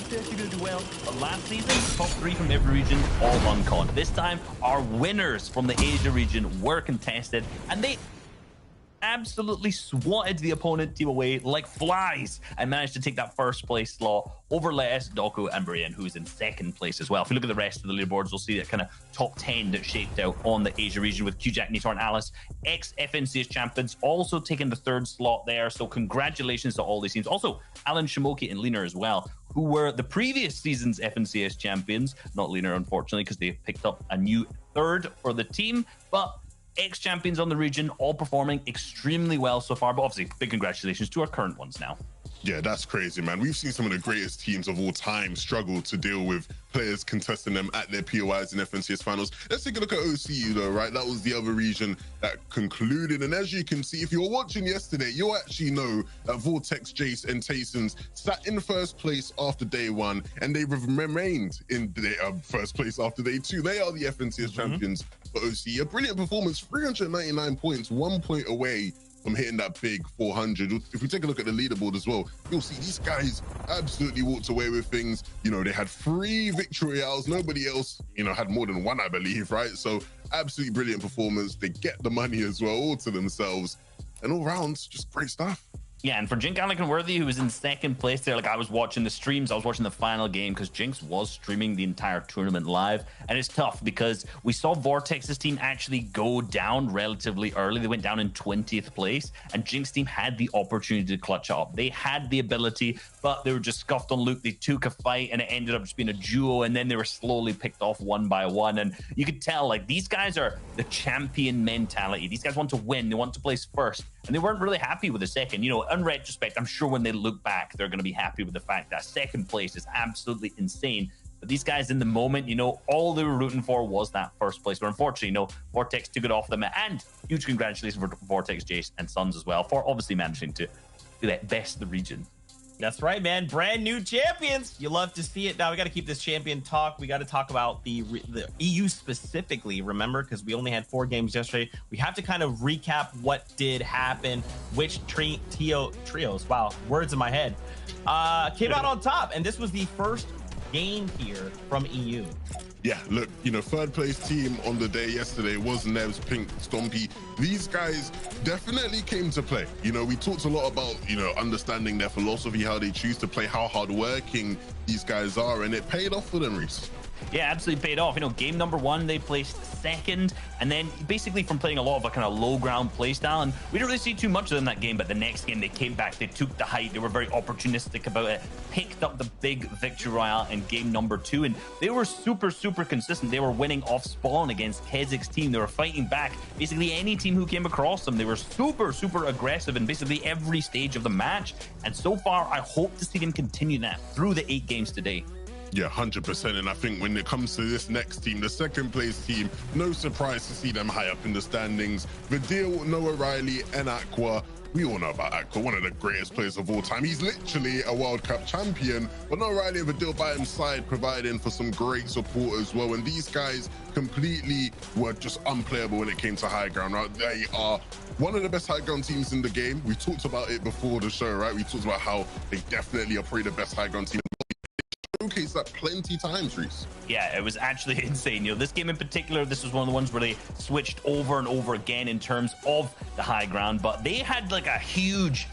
They're going to do well. But last season, top 3 from every region, all uncon. This time, our winners from the Asia region were contested, and they absolutely swatted the opponent team away like flies and managed to take that first place slot over Lettuce, Doku, and Brian, who's in second place as well. If you look at the rest of the leaderboards, we'll see that kind of top 10 that shaped out on the Asia region with Q-Jack, Nitor, and Alice, ex-FNCS champions, also taking the third slot there. So congratulations to all these teams. Also, Alan Shimoki and Leaner as well, who were the previous season's FNCS champions. Not Leaner, unfortunately, because they picked up a new third for the team, but ex-champions on the region, all performing extremely well so far. But obviously, big congratulations to our current ones now. Yeah, that's crazy, man. We've seen some of the greatest teams of all time struggle to deal with players contesting them at their POIs and FNCS finals. Let's take a look at OCU, though, right? That was the other region that concluded. And as you can see, if you were watching yesterday, you'll actually know that Vortex, Jace, and Taysons sat in first place after day 1, and they remained in the first place after day 2. They are the FNCS champions for OCU. A brilliant performance, 399 points, 1 point away from hitting that big 400. If we take a look at the leaderboard as well, you'll see these guys absolutely walked away with things. You know, they had 3 victory royales. Nobody else, you know, had more than 1, I believe, right? So absolutely brilliant performance. They get the money as well, all to themselves. And all rounds, just great stuff. Yeah, and for Jink, Alec, and Worthy, who was in second place there, like I was watching the streams, I was watching the final game because Jinx was streaming the entire tournament live. And it's tough because we saw Vortex's team actually go down relatively early. They went down in 20th place, and Jinx's team had the opportunity to clutch up. They had the ability, but they were just scuffed on loot. They took a fight, and it ended up just being a duo, and then they were slowly picked off one by one. And you could tell, like, these guys are the champion mentality. These guys want to win. They want to place first, and they weren't really happy with the second. You know, in retrospect, I'm sure when they look back, they're going to be happy with the fact that second place is absolutely insane. But these guys in the moment, you know, all they were rooting for was that first place. But unfortunately, you know, Vortex took it off them. And huge congratulations for Vortex, Jace, and Sons as well for obviously managing to do that best of the region. That's right, man. Brand new champions. You love to see it. Now we got to keep this champion talk. We got to talk about the EU specifically, remember, because we only had 4 games yesterday. We have to kind of recap what did happen, which trios, wow, words in my head, came out on top. And this was the first game here from EU. Yeah, look, you know, third place team on the day yesterday was Nevs, Pink, Stompy. These guys definitely came to play. You know, we talked a lot about, you know, understanding their philosophy, how they choose to play, how hardworking these guys are, and it paid off for them, Reese. Yeah, absolutely paid off. You know, game number 1, they placed second, and then basically from playing a lot of a kind of low ground play style, and we didn't really see too much of them that game, but the next game they came back, they took the height, they were very opportunistic about it, picked up the big victory royale in game number 2, and they were super consistent. They were winning off spawn against Kezik's team. They were fighting back basically any team who came across them. They were super aggressive in basically every stage of the match, and so far I hope to see them continue that through the 8 games today. Yeah, 100%. And I think when it comes to this next team, the second place team, no surprise to see them high up in the standings. Vidil, Noah Riley, and Aqua. We all know about Aqua, one of the greatest players of all time. He's literally a World Cup champion, but Noah Riley and Vidil by his side, providing for some great support as well. And these guys completely were just unplayable when it came to high ground. Right? They are one of the best high ground teams in the game. We talked about it before the show, right? We talked about how they definitely are probably the best high ground team. Showcase that plenty times, Reese. Yeah, it was actually insane. You know, this game in particular, this was one of the ones where they switched over and over again in terms of the high ground, but they had like a huge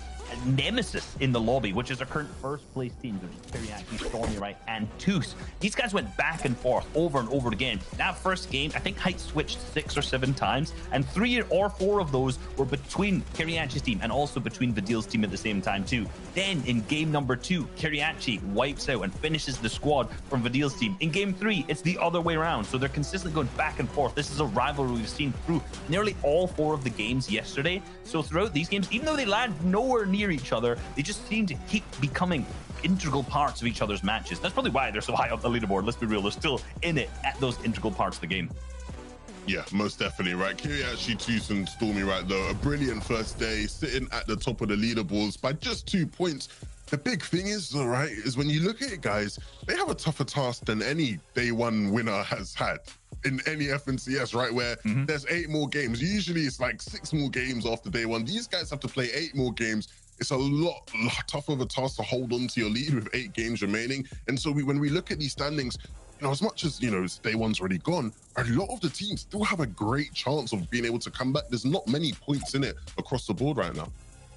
nemesis in the lobby, which is our current first place team. There's Teriyaki, Stormy, right, and Toos. These guys went back and forth over and over again. That first game, I think Height switched 6 or 7 times, and 3 or 4 of those were between Kiriachi's team and also between Vidil's team at the same time too. Then in game number 2, Kiriachi wipes out and finishes the squad from Vidil's team. In game 3, it's the other way around. So they're consistently going back and forth. This is a rivalry we've seen through nearly all 4 of the games yesterday. So throughout these games, even though they land nowhere near each other, they just seem to keep becoming integral parts of each other's matches. That's probably why they're so high up the leaderboard. Let's be real, they're still in it at those integral parts of the game. Yeah, most definitely, right? Kiriachi, Toos, and Stormy, right, though, a brilliant first day, sitting at the top of the leaderboards by just 2 points. The big thing is, all right, is when you look at it, guys, they have a tougher task than any day 1 winner has had in any FNCS, right? Where there's 8 more games. Usually it's like 6 more games after day 1. These guys have to play 8 more games. it's a lot tougher of a task to hold on to your lead with 8 games remaining. And so when we look at these standings, you know, as much as, you know, day one's already gone, a lot of the teams still have a great chance of being able to come back. There's not many points in it across the board right now.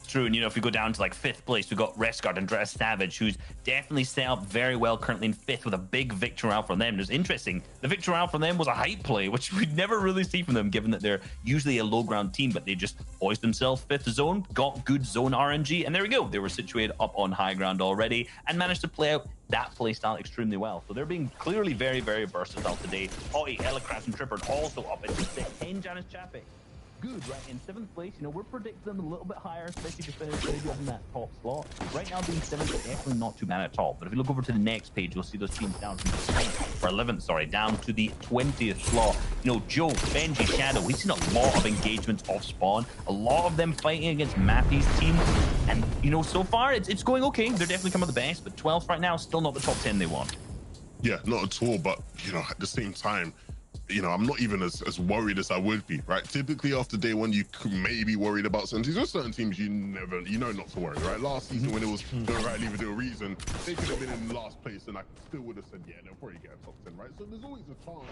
True, and you know, if we go down to like 5th place, we've got Rescard and Dress Savage, who's definitely set up very well currently in 5th with a big victory out from them. It was interesting. The victory out from them was a hype play, which we'd never really see from them, given that they're usually a low ground team, but they just poised themselves 5th zone, got good zone RNG, and there we go. They were situated up on high ground already and managed to play out that play style extremely well. So they're being clearly very, very versatile today. Hottie, Elecraft, and Tripper also up into 6th. 10 Janice Chappe. Good, right? In 7th place, you know, we're predicting them a little bit higher, especially to finish maybe up in that top slot. Right now, being 7th is definitely not too bad at all. But if you look over to the next page, you'll see those teams down from 10th, or 11th, sorry, down to the 20th slot. You know, Joe, Benji, Shadow, we've seen a lot of engagements off spawn, a lot of them fighting against Mappy's team. And, you know, so far, it's going okay. They're definitely coming the best, but 12th right now, still not the top 10 they want. Yeah, not at all. But, you know, at the same time, you know, I'm not even as worried as I would be, right? Typically after day one, you could maybe worried about certain teams. There's certain teams you know not to worry, right? Last season when it was no right leave a reason, they could have been in last place and I still would have said, yeah, they'll probably get a top 10, right? So there's always a chance.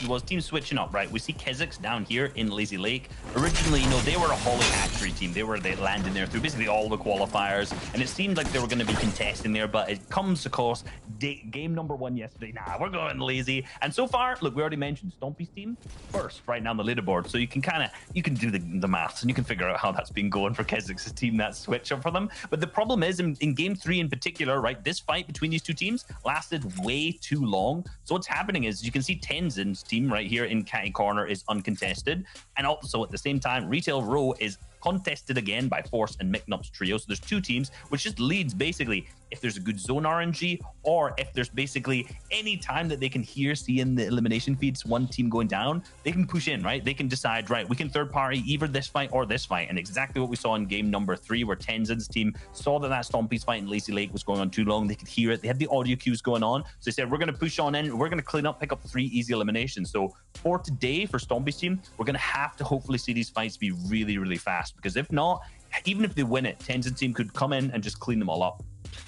Was team switching up, right? We see Kizix down here in Lazy Lake. Originally, you know, they were a Holly Hatchery team. They landed there through basically all the qualifiers, and it seemed like they were going to be contesting there, but it comes, of course, game number 1 yesterday. Nah, we're going Lazy. And so far, look, we already mentioned Stompy's team first right now on the leaderboard, so you can do the maths and you can figure out how that's been going for Kizix's team, that switch up for them. But the problem is, in game 3 in particular, right, this fight between these two teams lasted way too long. So what's happening is you can see Tenzin's team right here in Catty Corner is uncontested, and also at the same time Retail Row is contested again by Force and McNup's trio. So there's two teams, which just leads basically if there's a good zone RNG, or if there's basically any time that they can see in the elimination feeds one team going down, they can push in, right? They can decide, right, we can third party either this fight or this fight. And exactly what we saw in game number 3, where Tenzin's team saw that Stompy's fight in Lazy Lake was going on too long. They could hear it. They had the audio cues going on. So they said, we're going to push on in. We're going to clean up, pick up 3 easy eliminations. So for today, for Stompy's team, we're going to have to hopefully see these fights be really, really fast, because if not, even if they win it, Tenzin's team could come in and just clean them all up.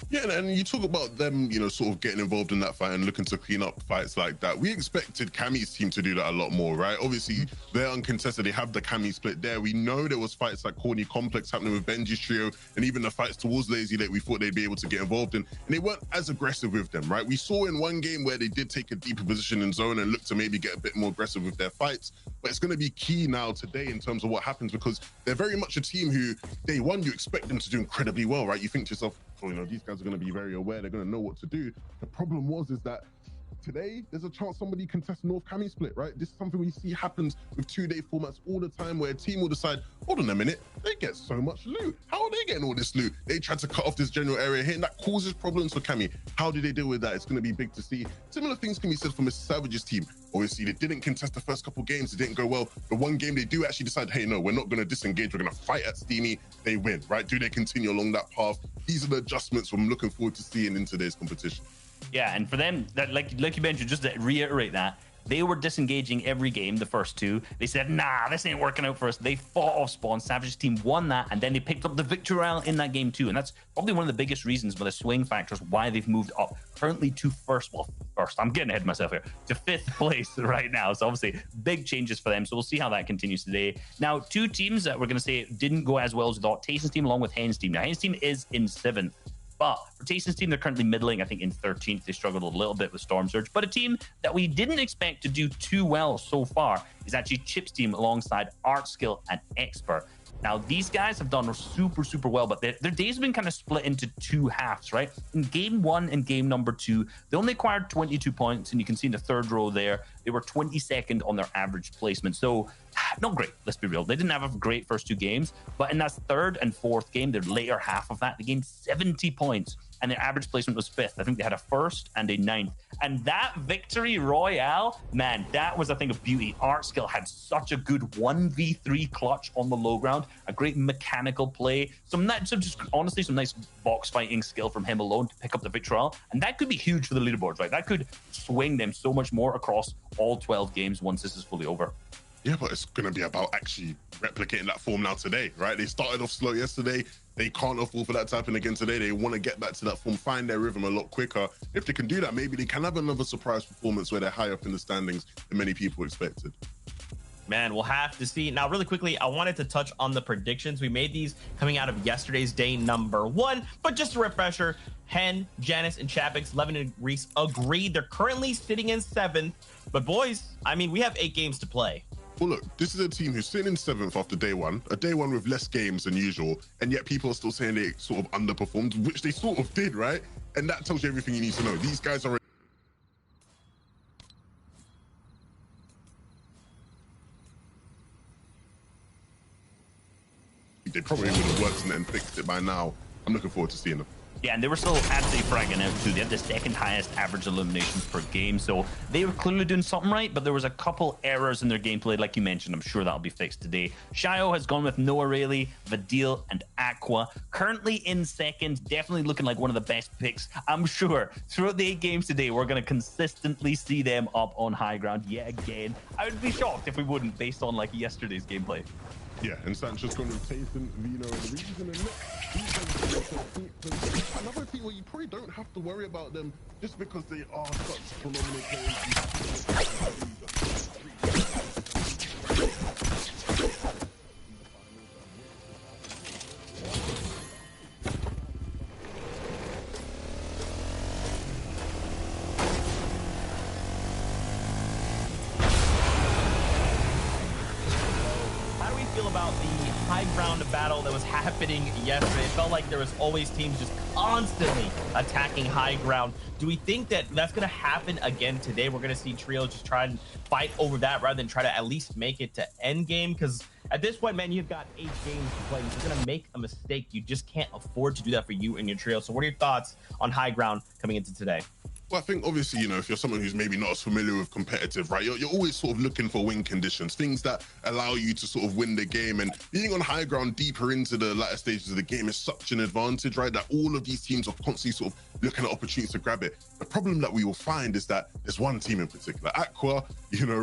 Yeah, and you talk about them, you know, sort of getting involved in that fight and looking to clean up fights like that. We expected Cammy's team to do that a lot more, right? Obviously, they're uncontested. They have the Cammy split there. We know there was fights like Corny Complex happening with Benji's trio, and even the fights towards Lazy Lake we thought they'd be able to get involved in, and they weren't as aggressive with them, right? We saw in one game where they did take a deeper position in zone and look to maybe get a bit more aggressive with their fights, but it's going to be key now today in terms of what happens, because they're very much a team who, day one, you expect them to do incredibly well, right? You think to yourself, oh, you know, these guys are going to be very aware. They're going to know what to do. The problem is that today there's a chance somebody contests North Cammy split, right? This is something we see happens with 2-day formats all the time, where a team will decide, hold on a minute, they get so much loot. How are they getting all this loot? They tried to cut off this general area here, and that causes problems for Cammy. How do they deal with that? It's going to be big to see. Similar things can be said for Mr. Savage's team. Obviously, they didn't contest the first couple games. It didn't go well. The one game they do actually decide, hey, no, we're not going to disengage. We're going to fight at Steamy. They win, right? Do they continue along that path? These are the adjustments I'm looking forward to seeing in today's competition. Yeah, and for them, that like you mentioned, just to reiterate that, they were disengaging every game, the first 2. They said, nah, this ain't working out for us. They fought off spawn. Savage's team won that, and then they picked up the victory royale in that game too. And that's probably one of the biggest reasons for the swing factors why they've moved up currently to first. I'm getting ahead of myself here, to 5th place right now. So obviously big changes for them. So we'll see how that continues today. Now, 2 teams that we're going to say didn't go as well as we thought. Tayson's team along with Hen's team. Now, Hen's team is in 7th. But for Tayson's team, they're currently middling, I think, in 13th. They struggled a little bit with Storm Surge. But a team that we didn't expect to do too well so far is actually Chip's team alongside Art Skill and Expert. Now, these guys have done super, super well, but their days have been kind of split into two halves, right? In game one and game number two, they only acquired 22 points, and you can see in the third row there, they were 22nd on their average placement. So, not great, let's be real. They didn't have a great first two games, but in that third and fourth game, their later half of that, they gained 70 points, and their average placement was fifth. I think they had a first and a ninth. And that victory royale, man, that was a thing of beauty. Art Skill had such a good 1v3 clutch on the low ground, a great mechanical play, some nice box fighting skill from him alone to pick up the victory royale. And that could be huge for the leaderboards, right? That could swing them so much more across all 12 games once this is fully over. Yeah, but it's going to be about actually replicating that form now today, right? They started off slow yesterday. They can't afford for that to happen again today. They want to get back to that form, find their rhythm a lot quicker. If they can do that, maybe they can have another surprise performance where they're high up in the standings than many people expected. Man, we'll have to see. Now, really quickly, I wanted to touch on the predictions. We made these coming out of yesterday's day number one, but just a refresher, Hen, Janice, and Chapix, Levin, and Reese agreed. They're currently sitting in 7th, but boys, I mean, we have 8 games to play. Well, look, this is a team who's sitting in 7th after day one, a day one with less games than usual, and yet people are still saying they sort of underperformed, which they sort of did, right? And that tells you everything you need to know. These guys are... They probably would have worked on it and fixed it by now. I'm looking forward to seeing them. Yeah, and they were still absolutely fragging out too. They had the second highest average eliminations per game, so they were clearly doing something right, but there was a couple errors in their gameplay, like you mentioned. I'm sure that'll be fixed today. Shio has gone with Noah Rayleigh, Vadil, and Aqua. Currently in second, definitely looking like one of the best picks. I'm sure throughout the 8 games today, we're going to consistently see them up on high ground yet again. I would be shocked if we wouldn't, based on like yesterday's gameplay. Yeah, and Sancho's gone with Tayson, Vino, and the reason another team where you probably don't have to worry about them just because they are such phenomenal players. About the high ground battle that was happening yesterday. It felt like there was always teams just constantly attacking high ground. Do we think that that's going to happen again today? We're going to see Trio just try and fight over that rather than try to at least make it to end game? Because at this point, man, you've got 8 games to play. If you're going to make a mistake, you just can't afford to do that for you and your Trio. So what are your thoughts on high ground coming into today? Well, I think obviously, you know, if you're someone who's maybe not as familiar with competitive, right, you're always sort of looking for win conditions, things that allow you to sort of win the game. And being on high ground deeper into the latter stages of the game is such an advantage, right, that all of these teams are constantly sort of looking at opportunities to grab it. The problem that we will find is that there's one team in particular, Aqua, you know,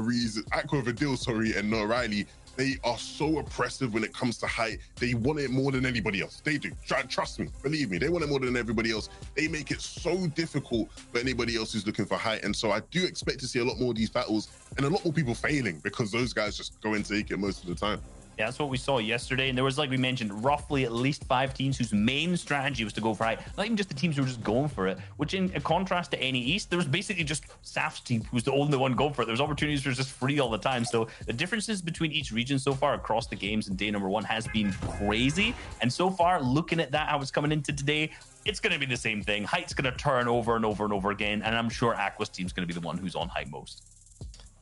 Aqua Vadil, sorry, and Noah Riley. They are so oppressive when it comes to height. They want it more than anybody else. They do. Trust me, believe me. They want it more than everybody else. They make it so difficult for anybody else who's looking for height. And so I do expect to see a lot more of these battles and a lot more people failing because those guys just go and take it most of the time. Yeah, that's what we saw yesterday. And there was, like we mentioned, roughly at least 5 teams whose main strategy was to go for height. Not even just the teams who were just going for it, which in contrast to any East, there was basically just Saf's team who was the only one going for it. There was opportunities for just free all the time. So the differences between each region so far across the games in day number 1 has been crazy. And so far, looking at that, how it's coming into today, it's going to be the same thing. Height's going to turn over and over and over again. And I'm sure Aqua's team's going to be the one who's on height most.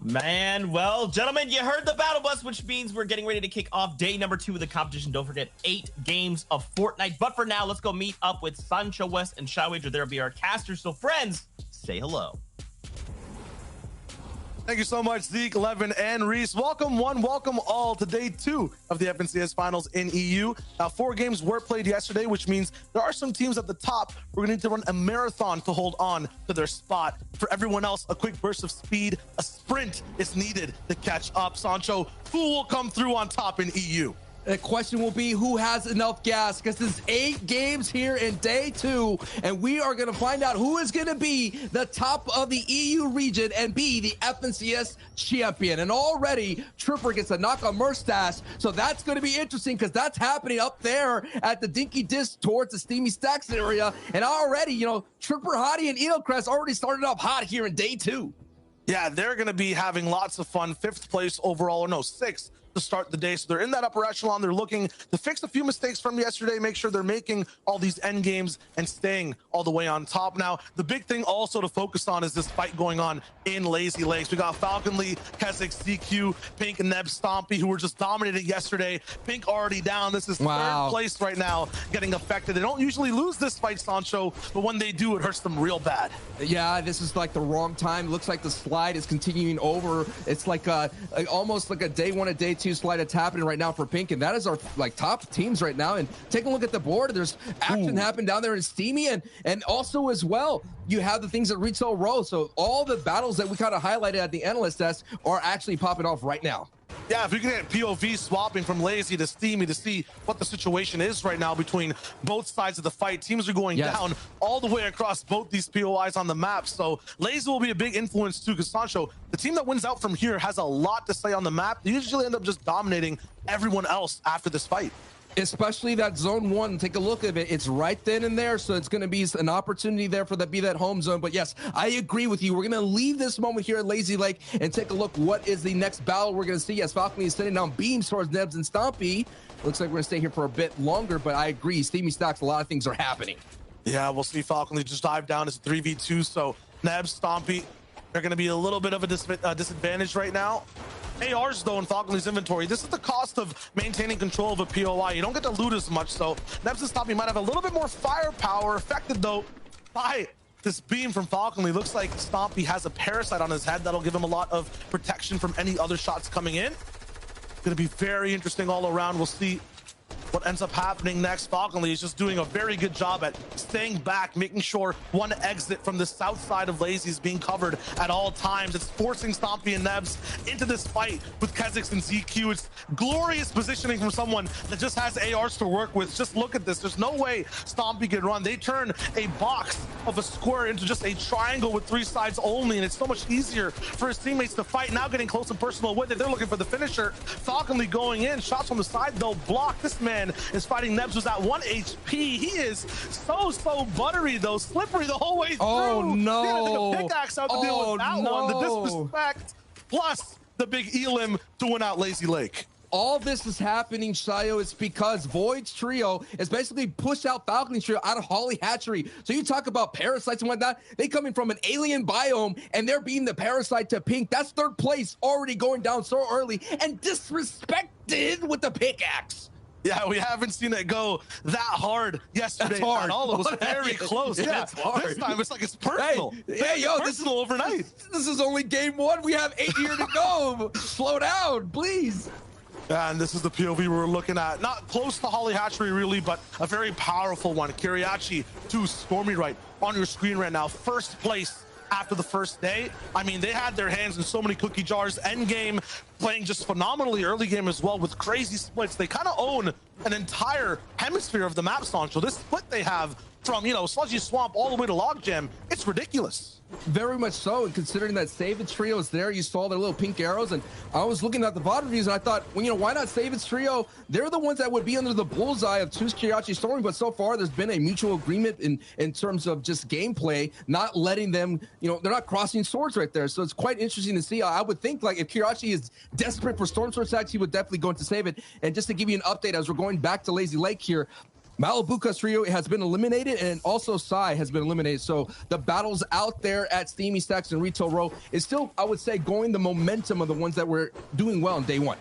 Man, well, gentlemen, you heard the battle bus, which means we're getting ready to kick off day number 2 of the competition. Don't forget 8 games of Fortnite. But for now, let's go meet up with Sancho West and Shywager. There'll be our casters. So friends, say hello. Thank you so much, Zeke, Levin, and Reese. Welcome one, welcome all to day 2 of the FNCS Finals in EU. Now, 4 games were played yesterday, which means there are some teams at the top. We're going to need to run a marathon to hold on to their spot. For everyone else, a quick burst of speed, a sprint is needed to catch up. Sancho, who will come through on top in EU? The question will be who has enough gas, because there's 8 games here in day 2, and we are going to find out who is going to be the top of the EU region and be the FNCS champion. And already Tripper gets a knock on Mustache, so that's going to be interesting because that's happening up there at the Dinky Disc towards the Steamy Stacks area. And already, you know, Tripper, Hottie, and Edelcrest already started off hot here in day 2. Yeah, they're going to be having lots of fun. 5th place overall, or no, 6th to start the day. So they're in that upper echelon. They're looking to fix a few mistakes from yesterday, make sure they're making all these end games and staying all the way on top. Now, the big thing also to focus on is this fight going on in Lazy Lakes. We got Falcon Lee, Keswick, CQ, Pink, and Neb Stompy, who were just dominating yesterday. Pink already down. This is 3rd place right now, getting affected. They don't usually lose this fight, Sancho, but when they do, it hurts them real bad. Yeah, this is like the wrong time. Looks like the slide is continuing over. It's like almost like a day 1 and day 2 slide that's happening right now for Pink, and that is our like top teams right now. And take a look at the board. There's action happening down there in Steamy, and also as well, you have the things at Retail Row. So all the battles that we kind of highlighted at the analyst desk are actually popping off right now. Yeah, if we can get POV swapping from Lazy to Steamy to see what the situation is right now between both sides of the fight. Teams are going down all the way across both these POIs on the map. So Lazy will be a big influence too, because Sancho, the team that wins out from here, has a lot to say on the map. They usually end up just dominating everyone else after this fight. Especially that zone 1, take a look at it. It's right then and there, so it's going to be an opportunity there for that home zone. But yes, I agree with you. We're going to leave this moment here at Lazy Lake and take a look what is the next battle we're going to see. Yes, Falcon is sending down beams towards Nebs and Stompy. Looks like we're going to stay here for a bit longer, but I agree. Steamy Stocks, a lot of things are happening. Yeah, we'll see Falcon Lee just dive down as 3v2. So Nebs, Stompy, they're going to be a little bit of a disadvantage right now. ARs though in Falcon Lee's inventory. This is the cost of maintaining control of a POI. You don't get to loot as much, so Nebs and Stompy might have a little bit more firepower, affected though by this beam from Falcon Lee. Looks like Stompy has a parasite on his head that'll give him a lot of protection from any other shots coming in. Gonna be very interesting all around. We'll see what ends up happening next. Falcon Lee is just doing a very good job at staying back, making sure one exit from the south side of Lazy is being covered at all times. It's forcing Stompy and Nebs into this fight with Keswick and ZQ. It's glorious positioning from someone that just has ARs to work with. Just look at this. There's no way Stompy can run. They turn a box of a square into just a triangle with 3 sides only, and it's so much easier for his teammates to fight. Now getting close and personal with it. They're looking for the finisher. Falcon Lee going in. Shots from the side, though, blocked. This man is fighting Nebs was at 1 HP. He is so buttery though, slippery the whole way through. Oh no! He had to take a pickaxe out to deal with that one. The disrespect, plus the big elim to win out Lazy Lake. All this is happening, Shayo, it's because Void's trio is basically pushed out Falcon's trio out of Holly Hatchery. So you talk about parasites and whatnot, they coming from an alien biome and they're being the parasite to Pink. That's 3rd place, already going down so early and disrespected with the pickaxe. Yeah, we haven't seen it go that hard yesterday. That's hard. At all. It was very close. Yeah, it's hard. This time it's like it's personal. Hey, yo, this is overnight. This is only game 1. We have 8 here to go. Slow down, please. And this is the POV we're looking at. Not close to Holly Hatchery, really, but a very powerful one. Kiriachi to Stormy right on your screen right now. 1st place after the first day. I mean, they had their hands in so many cookie jars. End game playing just phenomenally, early game as well with crazy splits. They kind of own an entire hemisphere of the map, Sancho. This split they have from, you know, Sludgy Swamp all the way to Logjam, it's ridiculous. Very much so, and considering that Save It Trio is there, you saw their little pink arrows, and I was looking at the VOD reviews, and I thought, well, you know, why not Save It Trio? They're the ones that would be under the bullseye of Two's Kiriachi Stormy, but so far there's been a mutual agreement in terms of just gameplay, not letting them, you know, they're not crossing swords right there, so it's quite interesting to see. I would think, like, if Kiriachi is desperate for Storm Sword attacks, he would definitely go into Save It. And just to give you an update, as we're going back to Lazy Lake here, Malibuca's trio has been eliminated, and also Sai has been eliminated. So the battles out there at Steamy Stacks and Retail Row is still, I would say, going the momentum of the ones that were doing well in day 1.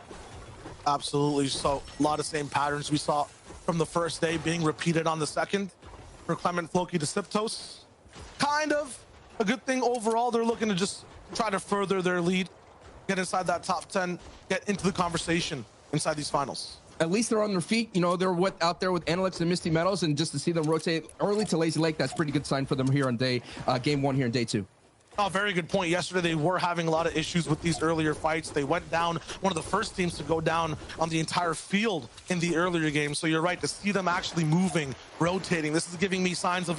Absolutely. So a lot of same patterns we saw from the first day being repeated on the second. For Clement, Floki to Siptos. Kind of a good thing overall. They're looking to just try to further their lead, get inside that top 10, get into the conversation inside these finals. At least they're on their feet. You know, they're out there with Analyx and Misty Meadows, and just to see them rotate early to Lazy Lake, that's a pretty good sign for them here on game 1 here in day 2. Oh, very good point. Yesterday, they were having a lot of issues with these earlier fights. They went down, one of the first teams to go down on the entire field in the earlier game. So you're right, to see them actually moving, rotating. This is giving me signs of,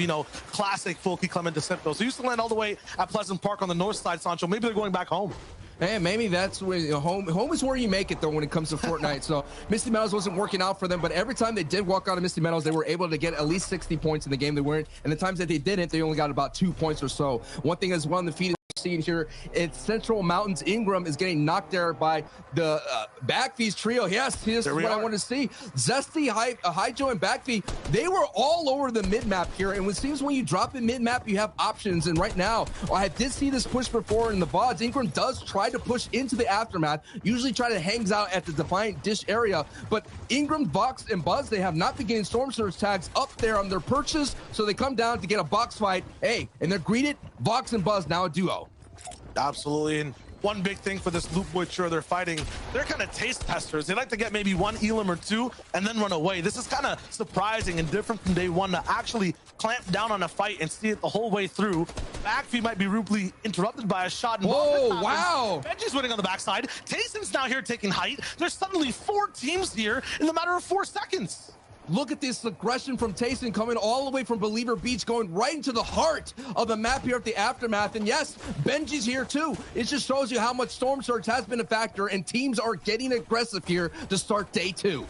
classic Fulky Clement Decepto. So used to land all the way at Pleasant Park on the north side, Sancho. Maybe they're going back home. Hey, maybe that's where home is where you make it, though, when it comes to Fortnite. So Misty Meadows wasn't working out for them, but every time they did walk out of Misty Meadows, they were able to get at least 60 points in the game they were in. And the times that they didn't, they only got about 2 points or so. One thing as well in the feed seeing here, it's Central Mountains. Ingram is getting knocked there by the Backfee's trio. Yes, here's what I want to see. Zesty, Hyjo, and Backfee, they were all over the mid-map here. And it seems when you drop in mid-map, you have options. And right now, I did see this push before in the VODs. Ingram does try to push into the Aftermath, usually try to hangs out at the Defiant Dish area. But Ingram, Vox, and Buzz, they have not been getting Storm Surge tags up there on their perches. So they come down to get a box fight. Hey, and they're greeted. Vox and Buzz now a duo. Absolutely. And one big thing for this Loot Boy trio they're fighting, they're kind of taste testers. They like to get maybe one Elam or two and then run away. This is kind of surprising and different from day one to actually clamp down on a fight and see it the whole way through. Backfeed might be rudely interrupted by a shot. And oh, wow. Benji's winning on the backside. Tayson's now here taking height. There's suddenly 4 teams here in the matter of 4 seconds. Look at this aggression from Tayson coming all the way from Believer Beach, going right into the heart of the map here at the Aftermath. And yes, Benji's here too. It just shows you how much Storm Surge has been a factor, and teams are getting aggressive here to start day 2.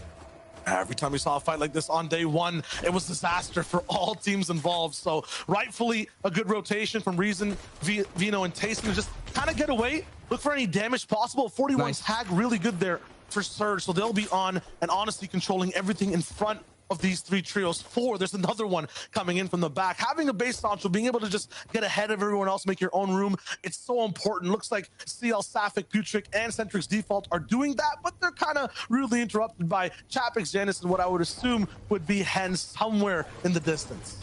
Every time we saw a fight like this on day 1, it was disaster for all teams involved. So rightfully a good rotation from Reason, Vino, and Tayson to just kind of get away, look for any damage possible. 41 nice. Tag really good there for Surge, so they'll be on and honestly controlling everything in front of these 3 trios. 4, there's another one coming in from the back. Having a base launch, being able to just get ahead of everyone else, make your own room, it's so important. Looks like CL, Sapphic, Putrick, and Centric's Default are doing that, but they're kind of rudely interrupted by Chapix, Janice, and what I would assume would be Hen somewhere in the distance.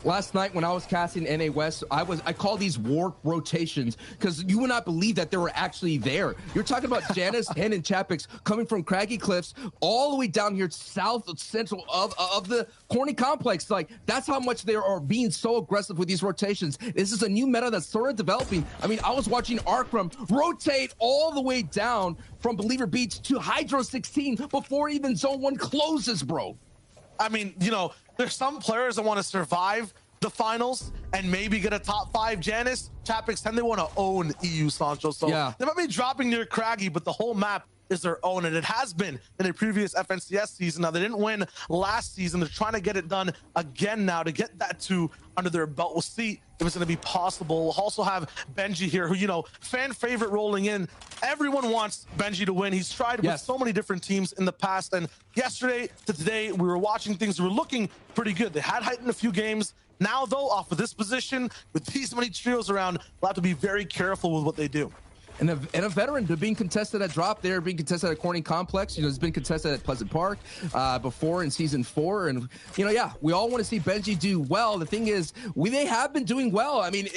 Last night when I was casting NA West, I call these warp rotations because you would not believe that they were actually there. You're talking about Janice, Hen, and Chapix coming from Craggy Cliffs all the way down here south of central of the Corny Complex. Like, that's how much they are being so aggressive with these rotations. This is a new meta that's sort of developing. I mean, I was watching Arkram rotate all the way down from Believer Beach to Hydro 16 before even Zone 1 closes, bro. I mean, there's some players that want to survive the finals and maybe get a top 5. Janice, Chapix, 10, they want to own EU, Sancho. So yeah, they might be dropping near Craggy, but the whole map is their own, and it has been in a previous FNCS season. Now, they didn't win last season. They're trying to get it done again now to get that 2 under their belt. We'll see if it's going to be possible. We'll also have Benji here, who, fan favorite rolling in. Everyone wants Benji to win. He's tried with so many different teams in the past, and yesterday to today, we were watching things that were looking pretty good. They had height in a few games. Now, though, off of this position, with these many trios around, we'll have to be very careful with what they do. And a veteran, they're being contested at Drop there, being contested at Corning Complex. It's been contested at Pleasant Park before in Season 4. And, yeah, we all want to see Benji do well. The thing is, they have been doing well. I mean,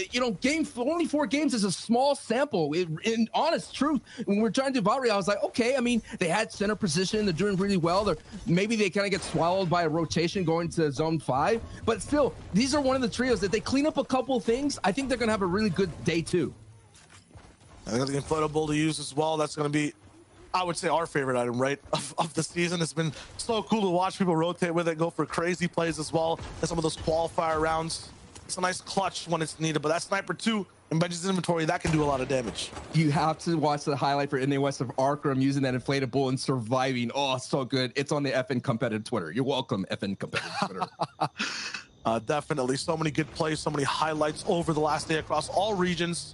only 4 games is a small sample. In honest truth, when we're trying to do Valkyrie, I was like, okay, I mean, they had center position. They're doing really well. Maybe they kind of get swallowed by a rotation going to Zone 5. But still, these are one of the trios that they clean up a couple things. I think they're going to have a really good day, too. I think it's inflatable to use as well. That's going to be, I would say, our favorite item, right, of the season. It's been so cool to watch people rotate with it, go for crazy plays as well as some of those qualifier rounds. It's a nice clutch when it's needed, but that Sniper 2 in Benji's inventory, that can do a lot of damage. You have to watch the highlight for NA West of Arkram using that inflatable and surviving. Oh, so good. It's on the FN Competitive Twitter. You're welcome, FN Competitive Twitter. Definitely. So many good plays, so many highlights over the last day across all regions.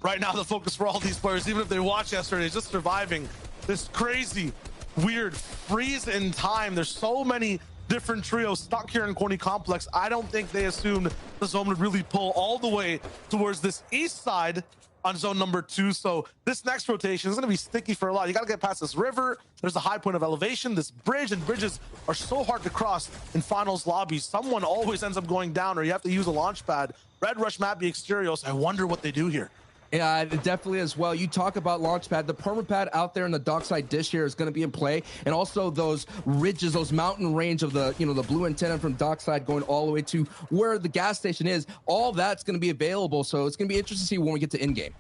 Right now, the focus for all these players, even if they watched yesterday, is just surviving this crazy, weird freeze in time. There's so many different trios stuck here in Corny Complex. I don't think they assumed the zone would really pull all the way towards this east side on zone number 2. So this next rotation is going to be sticky for a lot. You got to get past this river. There's a high point of elevation, this bridge, and bridges are so hard to cross in finals lobbies. Someone always ends up going down, or you have to use a launch pad. Red Rush map, the Exteriors. I wonder what they do here. Yeah, definitely as well. You talk about Launchpad. The permapad out there in the dockside dish here is going to be in play, and also those ridges, those mountain range of the, the blue antenna from dockside going all the way to where the gas station is. All that's going to be available, so it's going to be interesting to see when we get to in-game.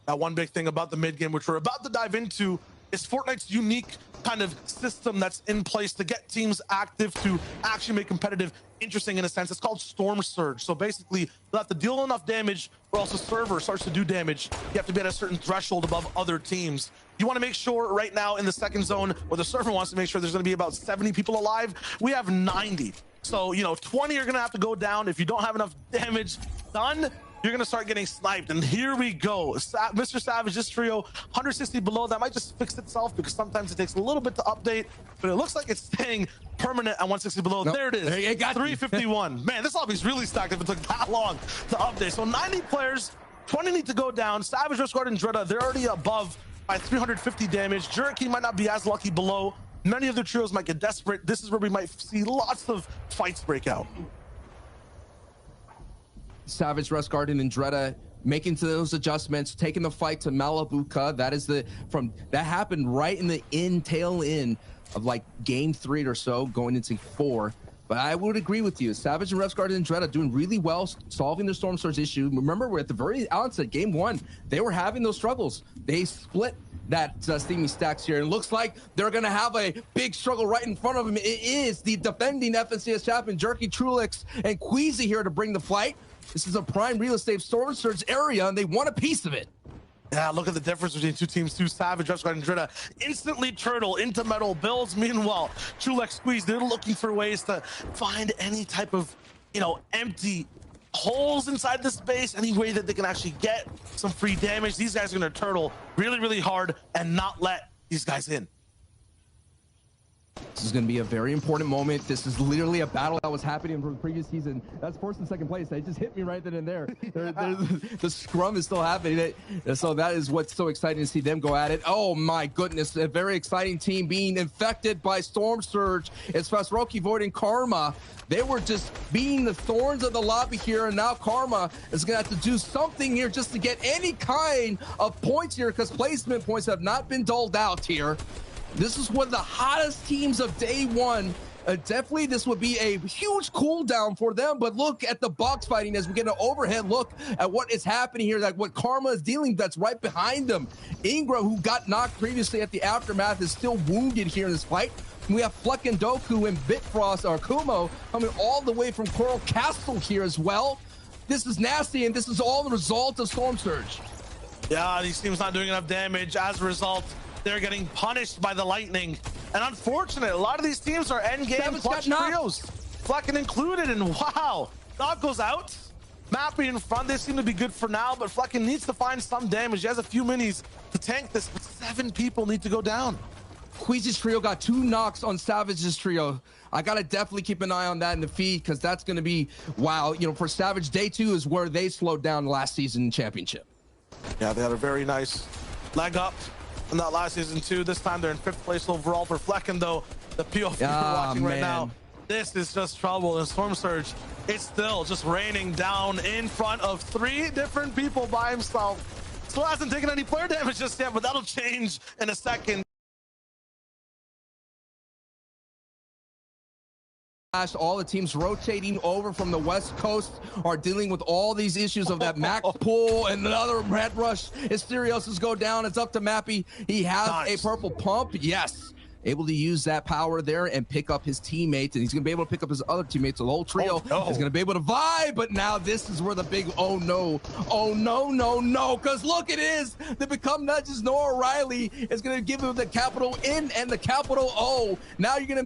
One big thing about the mid-game, which we're about to dive into, is Fortnite's unique kind of system that's in place to get teams active, to actually make competitive interesting in a sense. It's called Storm Surge. So basically, you'll have to deal enough damage or else the server starts to do damage. You have to be at a certain threshold above other teams. You want to make sure right now in the second zone, where the server wants to make sure there's going to be about 70 people alive, we have 90. So, 20 are going to have to go down. If you don't have enough damage done, you're going to start getting sniped. And here we go. Mr. Savage, this trio, 160 below. That might just fix itself because sometimes it takes a little bit to update, but it looks like it's staying permanent at 160 below. Nope. There it is. There you got 351. Man, this lobby's really stacked if it took that long to update. So 90 players, 20 need to go down. Savage, Riskguard, and Dreda, they're already above by 350 damage. Jerky might not be as lucky below. Many of the trios might get desperate. This is where we might see lots of fights break out. Savage, Riskguard, and Dreda making to those adjustments, taking the fight to Malibuca. That is that happened right in the tail end of like game 3 or so, going into 4. But I would agree with you. Savage and Riskguard and Dreda doing really well solving the Storm Surge issue. Remember, we're at the very outset, game 1, they were having those struggles. They split that steamy stacks here. And it looks like they're going to have a big struggle right in front of them. It is the defending FNCS champion, Jerky, Trulix, and Queasy here to bring the fight. This is a prime real estate Storm Surge area, and they want a piece of it. Yeah, look at the difference between two teams, too. Savage, Riskguard, and Dreda instantly turtle into metal builds. Meanwhile, Trulix, Squeeze, they're looking for ways to find any type of, empty holes inside this base, any way that they can actually get some free damage. These guys are going to turtle really, really hard and not let these guys in. This is going to be a very important moment. This is literally a battle that was happening from the previous season. That's first and second place. They just hit me right then and there. The scrum is still happening. So that is what's so exciting to see them go at it. Oh my goodness. A very exciting team being infected by Storm Surge. It's Fasroki, Void, and Karma. They were just being the thorns of the lobby here, and now Karma is going to have to do something here just to get any kind of points here, because placement points have not been doled out here. This is one of the hottest teams of day 1. Definitely this would be a huge cooldown for them, but look at the box fighting as we get an overhead look at what is happening here, like what Karma is dealing that's right behind them. Ingra, who got knocked previously at the aftermath, is still wounded here in this fight. We have Fleck and Doku and Bitfrost, or Kumo, coming all the way from Coral Castle here as well. This is nasty, and this is all the result of Storm Surge. Yeah, these teams not doing enough damage. As a result, they're getting punished by the lightning. And unfortunate, a lot of these teams are endgame clutch trios. Flecken included, and wow, Dog goes out. Mappy in front, they seem to be good for now, but Flecken needs to find some damage. He has a few minis to tank this, but 7 people need to go down. Queasy's trio got 2 knocks on Savage's trio. I gotta definitely keep an eye on that in the feed, because that's gonna be, wow, for Savage, day 2 is where they slowed down last season championship. Yeah, they had a very nice leg up in that last season too. This time they're in 5th place overall for Flecken, though. The POV we're watching right now, this is just trouble. And Storm Surge, it's still just raining down in front of 3 different people by himself. Still hasn't taken any player damage just yet, but that'll change in a second. All the teams rotating over from the West Coast are dealing with all these issues of that max pull, and another red rush. Asterios go down. It's up to Mappy. He has a purple pump. Yes. Able to use that power there and pick up his teammates, and he's going to be able to pick up his other teammates. The whole trio is going to be able to vibe, but now this is where the big oh no, because look, it is. They become not just Noah Riley is going to give him the capital N and the capital O. Now you're going to